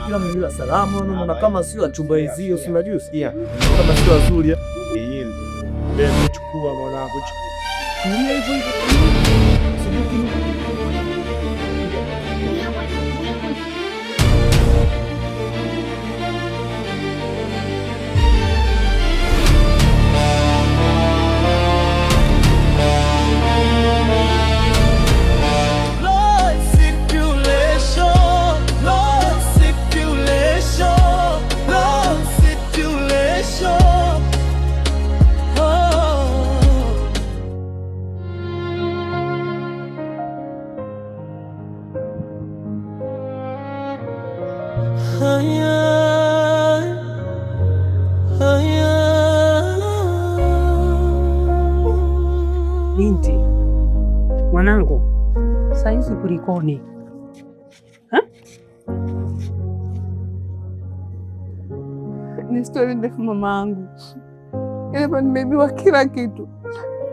kila mjua salamu na kama sio achumba hizi unajua sikia. Kama sio wazuri. Ndio chukua mwanangu. Tulia hivyo hivyo. Binti mwanangu, saizi kulikoni? Ni stori ndefu mamangu, hapa nimeibiwa kila kitu,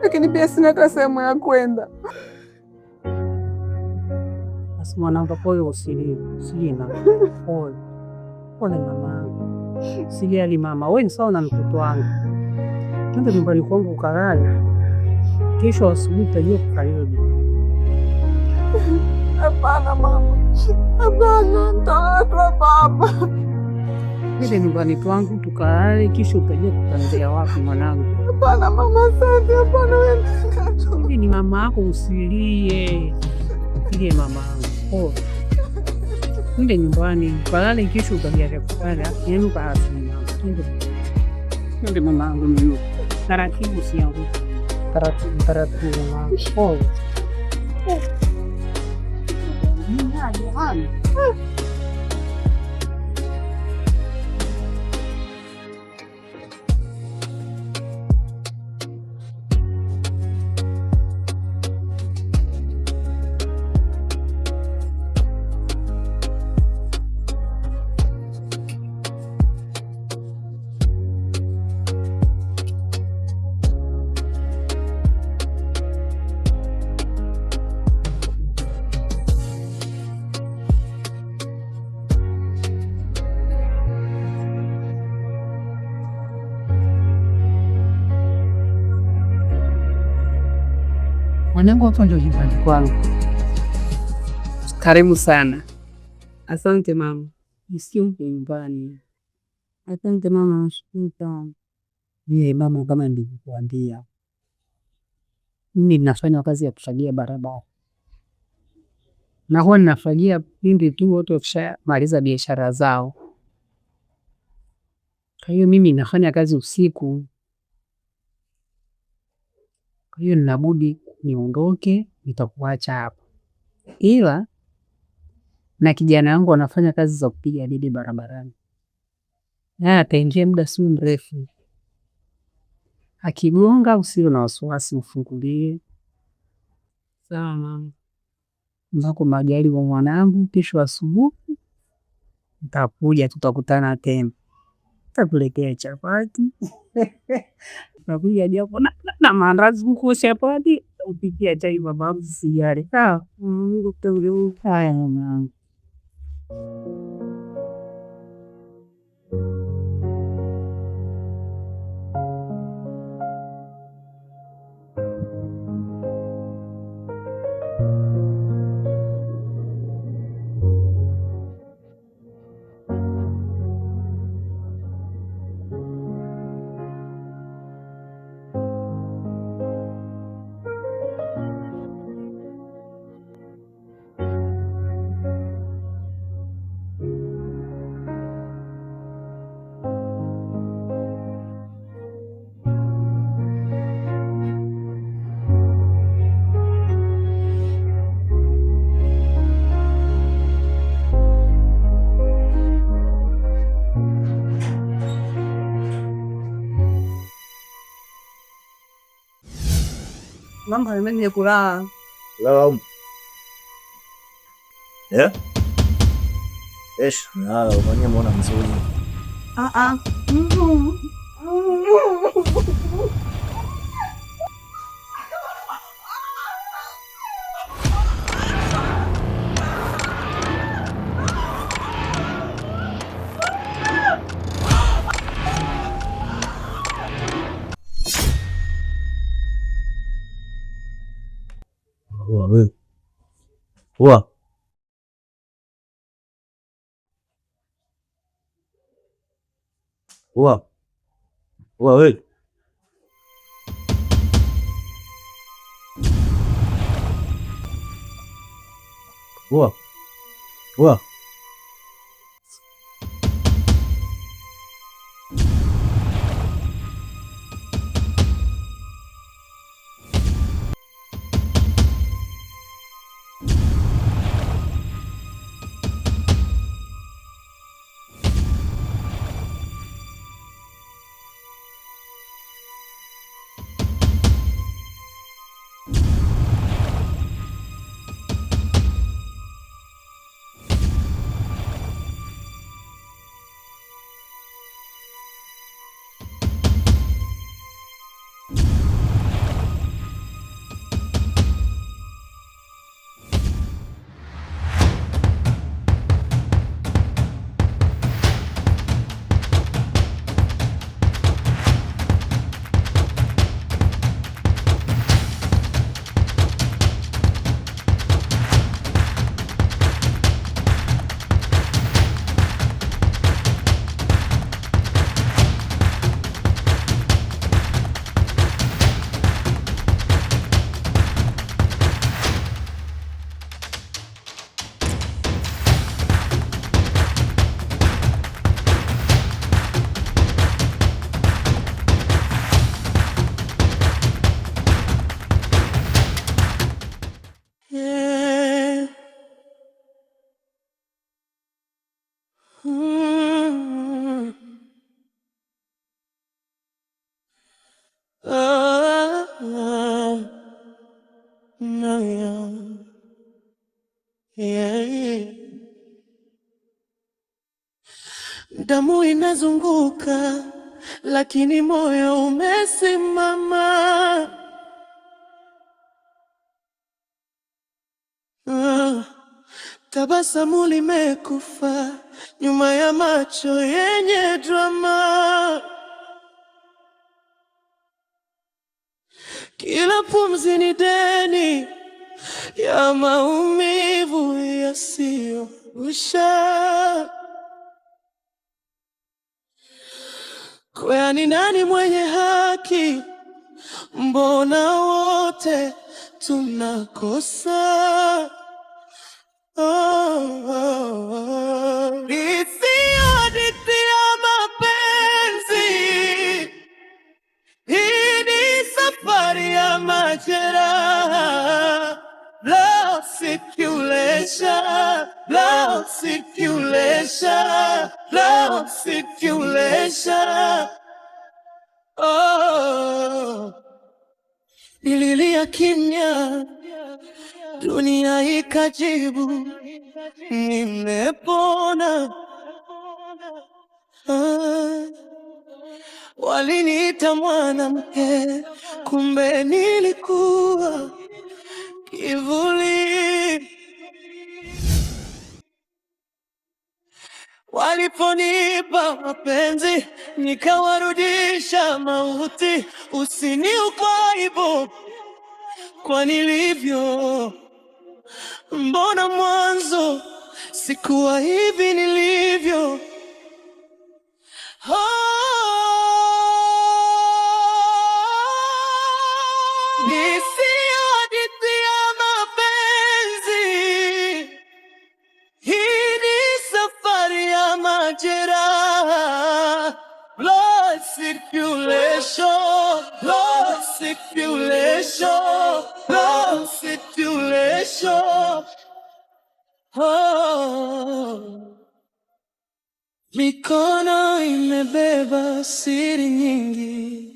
lakini pia sina hata sehemu ya kwenda. Basi mwanangu, pole usilie, sina pole. Pole mamangu, sijali mama, wewe ni sawa na mtoto wangu. Twende nyumbani kwangu ukalale, kesho asubuhi tutajua kukarudi. Hapana mama, hapana, nitaletwa baba. Twende nyumbani kwangu tukalale, kesho utajua kutembea wapi mwanangu. Hapana mama, asante. Hapana wewe. Ni mama yako, usilie. Ile mama yangu. Twende nyumbani tukalale, kesho utajua kutembea. Yenu basi. Twende mama yangu mimi. Taratibu siangu. Taratibu mama. Mwanangu, hapo ndio nyumbani kwangu. Karibu sana. Asante mama. Nisio nyumbani. Asante mama, nashukuru sana. Mama, kama nilivyokuambia, mimi ninafanya kazi ya kufagia barabara, na huwa ninafagia pindi tu watu wakishamaliza biashara zao. Kwa hiyo mimi nafanya kazi usiku, kwa hiyo ninabudi niondoke, nitakuacha hapa. Ila na kijana wangu anafanya kazi za kupiga debe barabarani, ataingia muda si mrefu. Akigonga usiwe na wasiwasi, ufungulie. Sawa mama. Mbako magari wa mwanangu, kesho asubuhi nitakuja, tutakutana tena. Takuletea chapati. Nakuja japo na maandazi huko chapati, upikia chai babangu sijali. Sawa. Mungu akutangulie. Haya mama. Mambo yamenye kulala. Lala. Yeah? Lala, mwenye mbona mzuri. Wa we wa Damu inazunguka lakini moyo umesimama. Tabasamu limekufa nyuma ya macho yenye drama. Kila pumzi ni deni ya maumivu yasiyoisha. Kwani nani mwenye haki? Mbona wote tunakosa? Hadithi ya mapenzi, hii ni safari ya majeraha. Love circulation, love circulation, love circulation. Nililia kimya, dunia ikajibu, nimepona. Waliniita mwanamke, kumbe nilikuwa kivuli. Waliponipa mapenzi, nikawarudisha mauti. Usiniukaibu kwa nilivyo, mbona mwanzo sikuwa hivi nilivyo? Blood circulation, blood circulation, blood circulation. Mikono imebeba siri nyingi,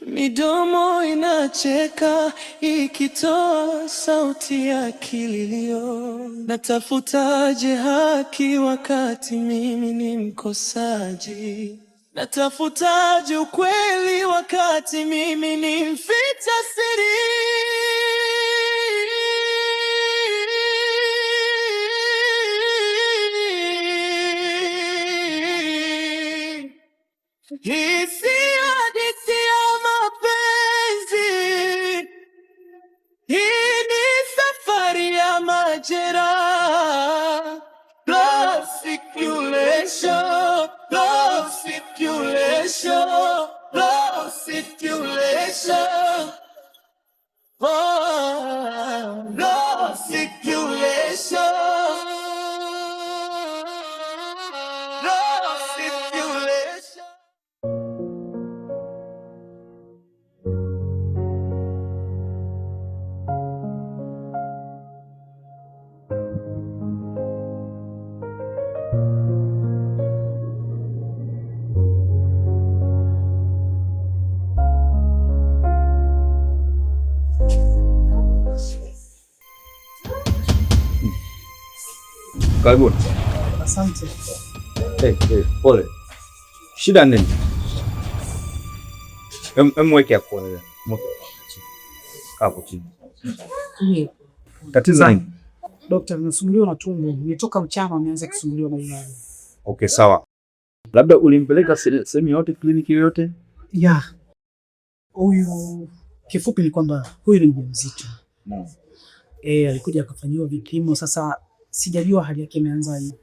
midomo inacheka ikitoa sauti ya kilio. Natafutaje haki wakati mimi ni mkosaji? Natafutaje ukweli wakati mimi ni mficha siri? Hii si hadithi ya mapenzi, hii ni safari ya Karibuni. Asante. Pole. Shida nini? Mweke hapo. Hapo chini. Tatizo nini? Daktari, nasumbuliwa na tumbo. Nitoka mchana nianze kusumbuliwa na hilo. Okay, sawa. Labda ulimpeleka sehemu yote, kliniki yote? Ya. Huyu kifupi ni kwamba huyu ni mjamzito. Alikuja akafanyiwa vipimo, sasa sijajua hali yake imeanza hivi.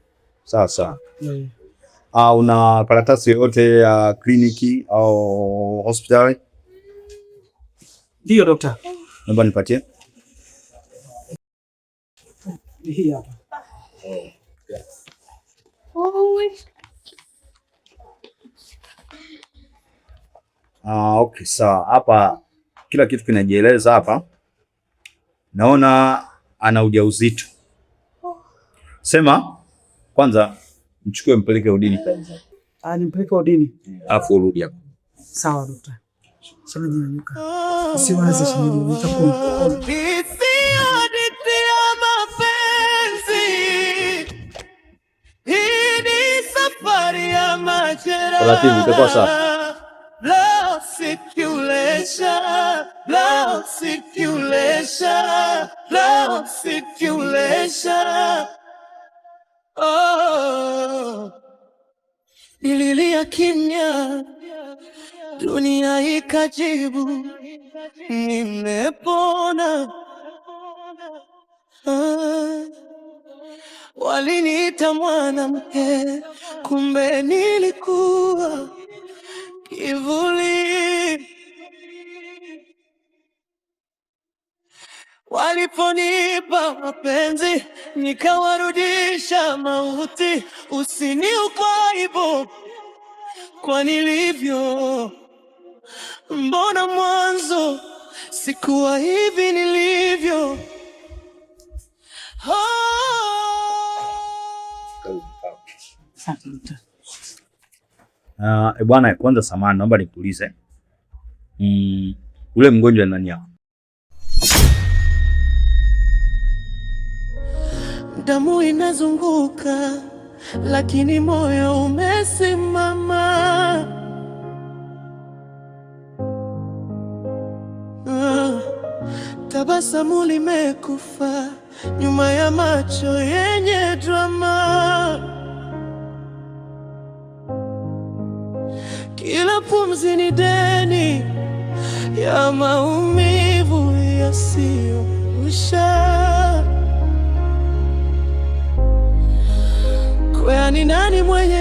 Sawa. Una karatasi yote ya kliniki au hospitali? Ndio daktari. Naomba nipatie. Hii hapa. Okay, sawa. Hapa kila kitu kinajieleza hapa. Naona ana ujauzito. Sema kwanza mchukue mpeleke udini. Nimpeleke udini. Alafu urudi hapo. Sawa daktari. Shemeji nyuka. Usiwaze shemeji, nitakuwa. Hii ni safari ya majeraha. Taratibu, itakuwa sawa. Blood circulation. Oh, nililia kimya, dunia ikajibu, nimepona. Waliniita mwanamke, kumbe nilikuwa kivuli. Waliponipa mapenzi, nikawarudisha mauti. Usiniupe aibu kwa nilivyo, mbona mwanzo sikuwa hivi nilivyo. Bwana, kwanza samahani, naomba nikuulize. Ule mgonjwa ni nani hapa? Damu inazunguka lakini moyo umesimama. Tabasamu limekufa nyuma ya macho yenye drama. Kila pumzi ni deni ya maumivu yasiyoisha. Kwa ni nani mwenye